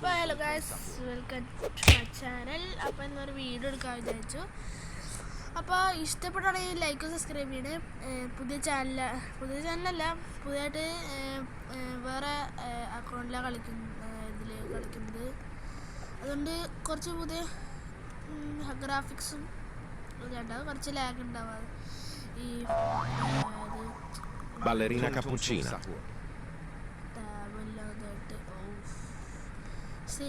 Hello guys, welcome to my channel. അപ്പോൾ ഇന്നൊരു video എടുക്കാൻ വിചാരിച്ചു. അപ്പോൾ ഇഷ്ടപ്പെട്ടാണെങ്കിൽ ലൈക്ക് സബ്സ്ക്രൈബ് ചെയ്യണേ. പുതിയ ചാനലല്ല, പുതിയതായിട്ട് വേറെ അക്കൗണ്ടിലാണ് ഇതിൽ കളിക്കുന്നത്. അതുകൊണ്ട് കുറച്ച് പുതിയ ഗ്രാഫിക്സും ഉണ്ടാവും, കുറച്ച് ലാഗ് ഉണ്ടാവാറ്. ഈ Ballerina cappuccina.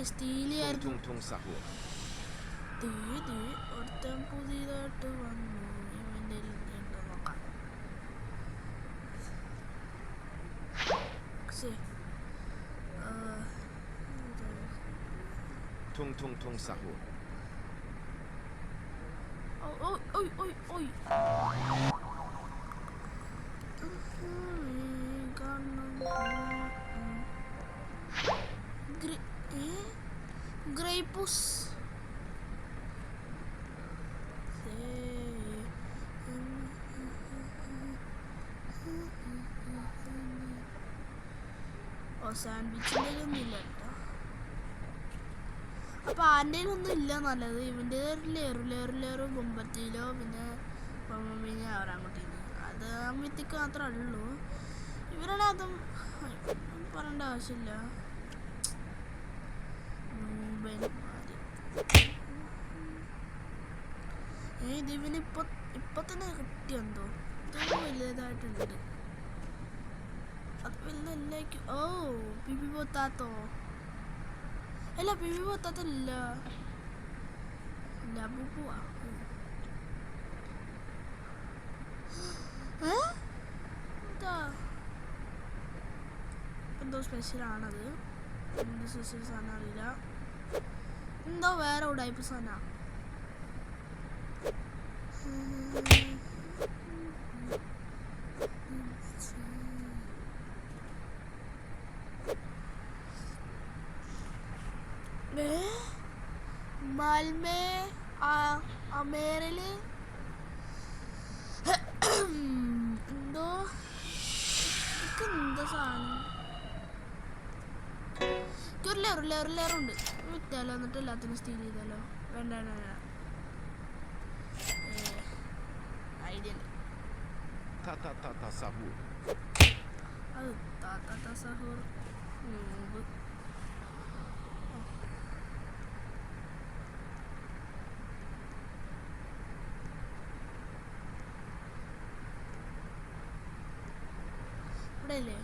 സ്റ്റീലിയായിരുന്നു. Tung sahur. ഒരുത്തൻ പുതിയതായിട്ട് വന്നു. ഇവൻ്റെ നോക്കാം. Tung sahur. Oj. Grapus. സാൻഡ്വിച്ചിൻ്റെ ഒന്നും ഇല്ല കേട്ടോ. അപ്പോൾ ആൻ്റെയിലൊന്നും ഇല്ല നല്ലത്. ഇവൻ്റെ ലേറു ബൊമ്പത്തിയിലോ പിന്നെ അവരാങ്കുട്ടീന്ന് അത് മിത്തിക്ക് മാത്രമേ ഉള്ളൂ. ഇവരുടെ അതും പറയേണ്ട ആവശ്യമില്ല. ഇതിവന് ഇപ്പൊ തന്നെ കിട്ടിയെന്തോ ഇതൊന്നും വലിയതായിട്ടുണ്ട്. അത് വലുതല്ലേക്ക്. ഓ പിപി പൊത്താത്തോ അല്ല, പിപി പൊത്താത്തല്ല ബുബുവാ. എന്തോ സ്പെഷ്യലാണത്. എന്ത് സ്പെഷ്യൽ സാധനം അറിയില്ല. എന്തോ വേറെ ഉടായ്പ സാധന. മാൽമേ അമേരല് എന്തോ എന്താ സാധനം. ഒരു ലെയറുണ്ട്. വിറ്റാലോ, എന്നിട്ട് എല്ലാത്തിനും സ്റ്റീൽ ചെയ്താലോ. വേണ്ട ഐഡിയ Sahur. അത് സഹൂർ നോമ്പ്. ഇവിടെ അല്ലേ?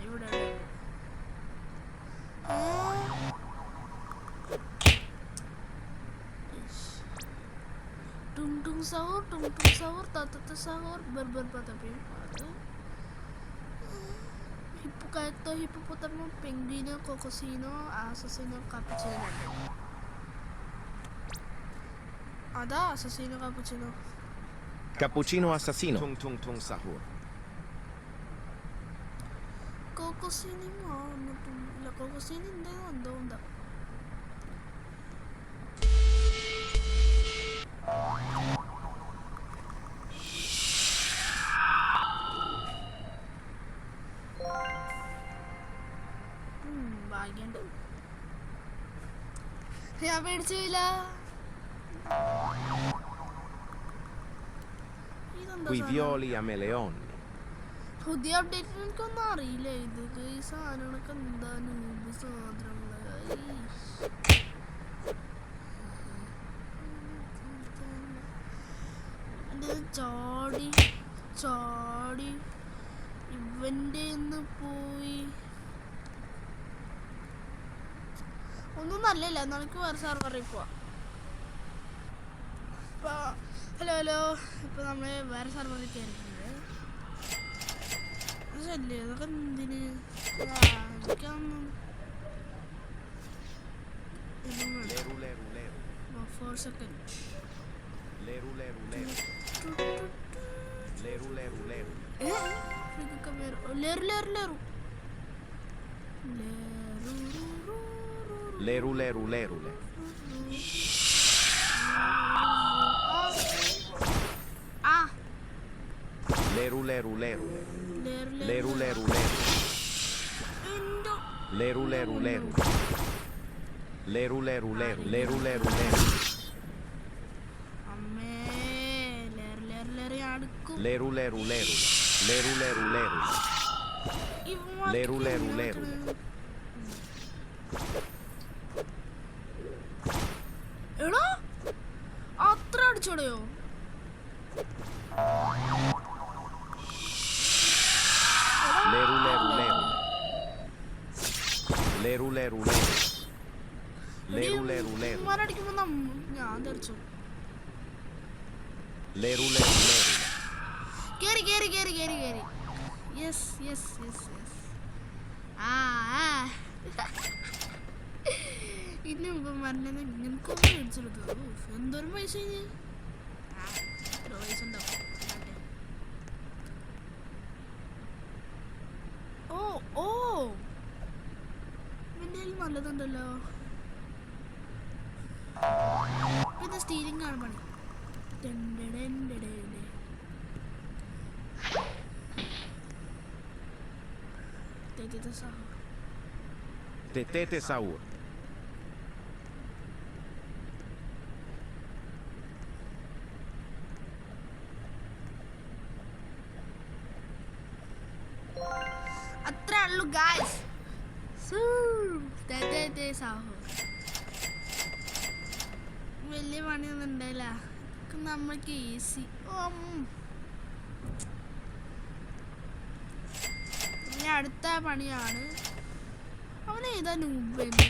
ഇവിടെ tung sahur, tata sahur, berpatapin. Hippopotamo, penguino, cocosino, assassino, cappuccino. Ada assassino cappuccino. Cappuccino assassino. Tung sahur. Cocosini mo, la cocosini onda. ഭാഗ്യണ്ട്. ഞാൻ പേടിച്ചില്ല. Quivioli a meleon. പുതിയ അപ്ഡേറ്റ് എനിക്കൊന്നും അറിയില്ല. ഇതൊക്കെ ഈ സാധനങ്ങളൊക്കെ എന്താ നൂമ്പ് സാധനങ്ങള്. ചാടി ഇവൻ്റെ പോയി. ഒന്നും നല്ലല്ല. നമുക്ക് വേറെ സർവറിൽ പോവാം. ഹലോ ഇപ്പൊ നമ്മള് വേറെ സർവറിൽ കയറിയിട്ടുണ്ട്. അതല്ലേ അതൊക്കെ എന്തിന് എനിക്കൊന്നും 4 seconds. Leru. Leru. Leru, leru, leru. Leru, leru, leru. അമ്മേ ലേറി അടുക്കും Leru, leru, leru. Leru, leru, leru. Leru, leru, leru. എടാ അത്ര അടിച്ചോടയോ Leru, leru, leru. Leru, leru, leru. Leru, leru, leru. ഇവന്മാരടിക്കുമ്പോ ഞാൻ തെറിച്ചു Leru, leru, leru. കേറി യെസ് ഇനി ഇവന്മാരനെ നിനക്കൊന്നും മേടിച്ചെടുക്കുക എന്തോരം പൈസ പൈസ ഉണ്ടാവും ഓ ഇവൻ്റെ കയ്യിൽ നല്ലതുണ്ടല്ലോ ഇത് സ്റ്റീലിംഗ് ആണ് പണി Tetete Saur. അത്ര ഉള്ളു ഗായ്സ് വലിയ പണിയൊന്നും ഉണ്ടായില്ല നമ്മൾക്ക് ഈസി ഇനി അടുത്ത പണിയാണ് അവന് ഏതാ നൂബേന്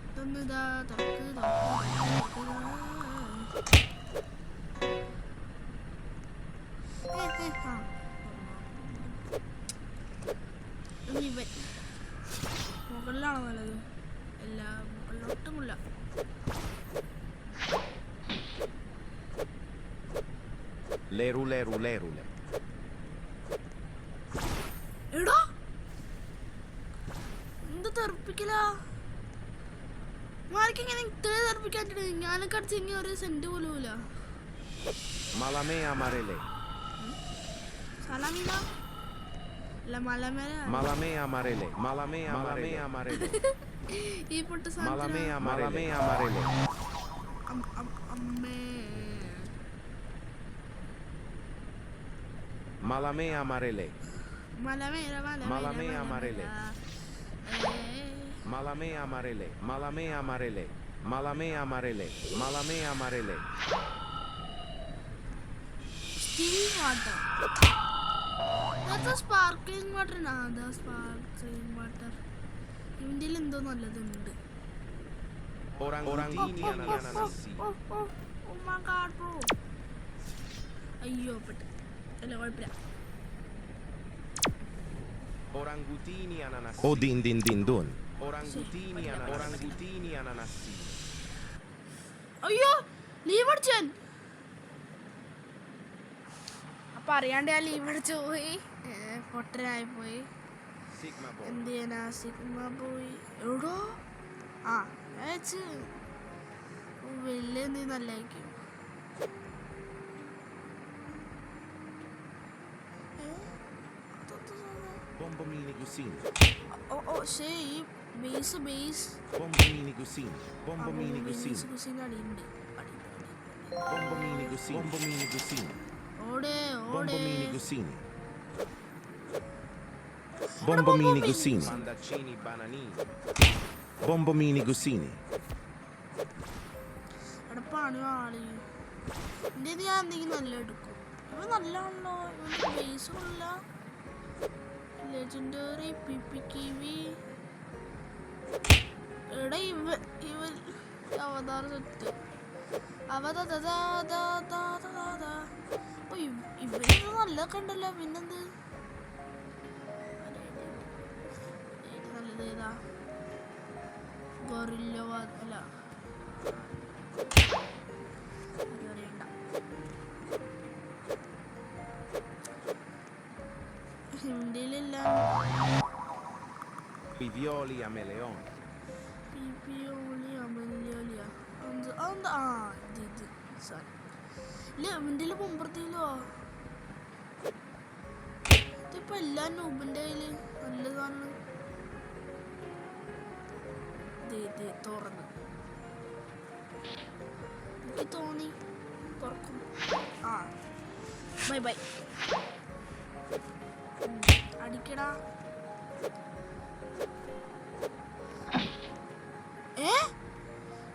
ഇതൊന്നിതാ ഇവൻ മുകളിലാണോ നല്ലത് എല്ലാ മുകളിലോട്ടുമില്ല Leru, leru, leru. എടാ എന്ത് തെറിപ്പിക്കല മാർക്കിങ്ങനെ ഇത്ര തെറിപ്പിക്കാണ്ട് ഞാനൊക്കെ അടിച്ചെങ്കിൽ ഒരു സെന്റ് പോലും ഇല്ല Malame amarele. സലാമില അല്ല മലമേല Malame amarele. Malame amarele. ഈ പൊട്ട് Malame amarele. അമ്മേ Malame amarele. മലമേല Malame amarele. Malame amarele. Malame amarele. Malame amarele. Malame amarele. Still water. That's a sparkling water. Nah, the sparkling water. Indial എന്തോ നല്ലതുണ്ട്. Orangutini ananassi. Oh my god, bro. അയ്യോ പെട്ട് അല്ല കുഴപ്പമില്ല Orangutini ananassi. O din din din dun. Orangutini ananassi. അയ്യോ leave അടിച്ചാൻ അപ്പൊ അറിയാണ്ട് ഞാൻ leave അടിച്ചു പോയി പൊട്ടനായി പോയി Sigma boy. എന്ത് ചെയ്യാനാ സിഗ്മ പോയി എവിടോ ആ അയച്ച് വലിയ എന്ത് നല്ലായിരിക്കും Bombomini Gusini. ഓ ശരി base Bombomini Gusini. Bombomini Gusini. കുസിന് അടിയുണ്ട് Bombomini Gusini. Bombomini Gusini. ഓടേ Bombomini Gusini. Bombomini Gusini. Mandaccini bananini. Bombomini Gusini. എടപ്പാണ് ആള് എൻ്റെ ഞാൻ എന്തെങ്കിലും നല്ല എടുക്കും ഇവ നല്ലതാണല്ലോ ഇവൻ്റെ ബേസുള്ള ലെജൻഡറി പിപി കിവി എടാ ഇവ അവതാർ സെറ്റ് ഇവര് നല്ലതൊക്കെ ഉണ്ടല്ലോ പിന്നെന്ത് നല്ലത് ഏതാ ഗൊറില്ല അല്ല അറിയണ്ട ഹിന്ദിയിലില്ല Pivioli a Meleon. പിപിയോളി അമലിയ അതെന്താ ആ ഇത് സാർ ഇല്ല ഹിന്ദിയിൽ മുമ്പത്തേലോ ഇതിപ്പോ എല്ലാ നൂബിന്റെ കയ്യില് നല്ല സാധനം തുറന്ന് എനിക്ക് തോന്നി തുറക്കും. ആ ബൈ ബൈ അടിക്കടാ.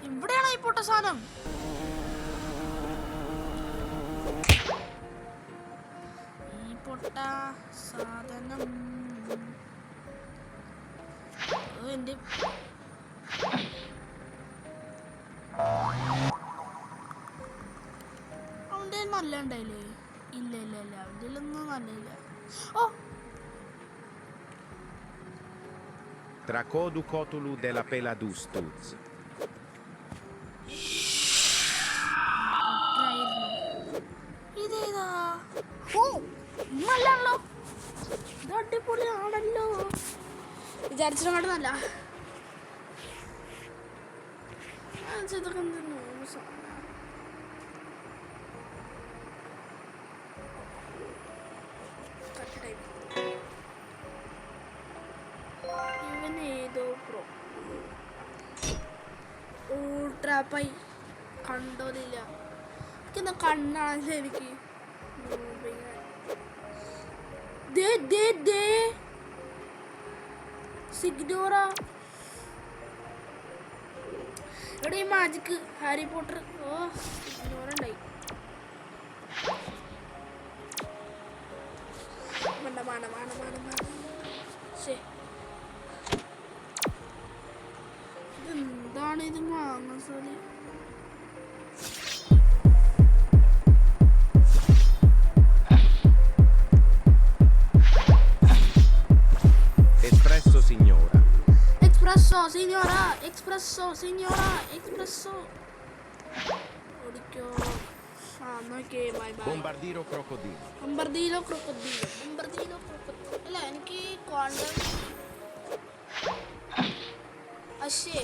ഇവിടെയാണ് ഈ പൊട്ട സാധനം. ഈ പൊട്ട സാധനം എന്റെ അവന്റെ നല്ല ഉണ്ടായില്ലേ? ഇല്ല ഇല്ല ഇല്ല അവന്റെ ഒന്നും നല്ലില്ല. ഓ Trachoducotulu della Peladustuz. ഇതേതാ? ഓ നല്ലല്ലോ, ഇത് അടിപൊളിയാണല്ലോ. വിചാരിച്ചിട്ട് നല്ല ഇതൊക്കെ ഇവനേതോ പ്രോ ഊട്രാപ്പൈ കണ്ടോലില്ല. എനിക്കെന്താ കണ്ണാണല്ലോ എനിക്ക്. സിഗ്നോറ ഇവിടെ ഈ മാജിക് ഹാരി പോട്ടർ. ഓ സിഗ്നോറ ഉണ്ടായി. ഇതെന്താണ് ഇത് മാങ്ങ sorry. Espresso signora. Espresso signora, espresso signora, espresso. ഓടിക്കോ. ആ നോക്കേ bye bye. Bombardiro crocodilo. Bombardiro crocodile. Bombardiro crocodile അല്ല എനിക്ക് ക്വാണ്ടം അശേ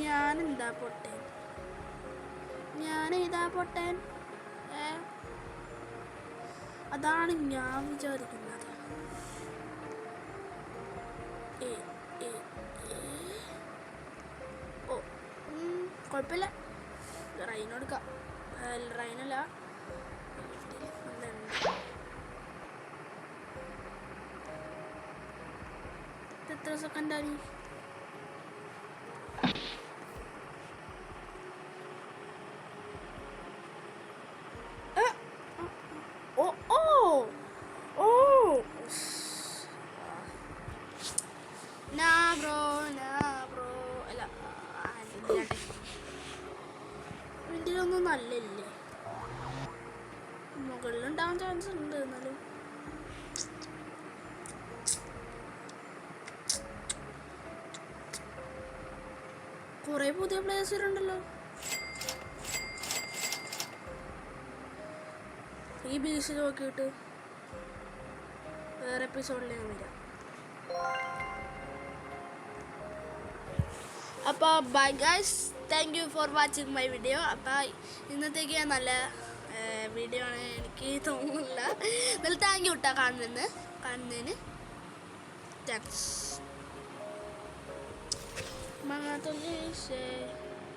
ഞാനെന്താ പൊട്ടൻ, ഞാനിതാ പൊട്ടൻ. അതാണ് ഞാൻ വിചാരിക്കുന്നത്. ഓ കുഴപ്പമില്ല, റൈൻ എടുക്കാം. റൈനല്ല എത്ര സെക്കൻഡായി? ഓ ഓ ഓ നാ ബ്രോ അല്ല ഇതിലൊന്നും നല്ലില്ലേ. മുകളിലുണ്ടാവാൻ ചാൻസ് ഉണ്ട്. എന്നാലും കുറെ പുതിയ പ്ലേയേഴ്സ് വരുന്നുണ്ടല്ലോ. ഈ ബീച്ച് നോക്കിയിട്ട് വേറെ എപ്പിസോഡിൽ ഞാൻ വരാം. അപ്പോൾ bye guys, thank you for watching my video. അപ്പോൾ ഇന്നത്തേക്ക് നല്ല വീഡിയോ ആണ് എനിക്ക് തോന്നുന്നില്ല. നല്ല താങ്ക് യു കേട്ടോ കാണുന്നതിന് താങ്ക്സ്. Mga tulis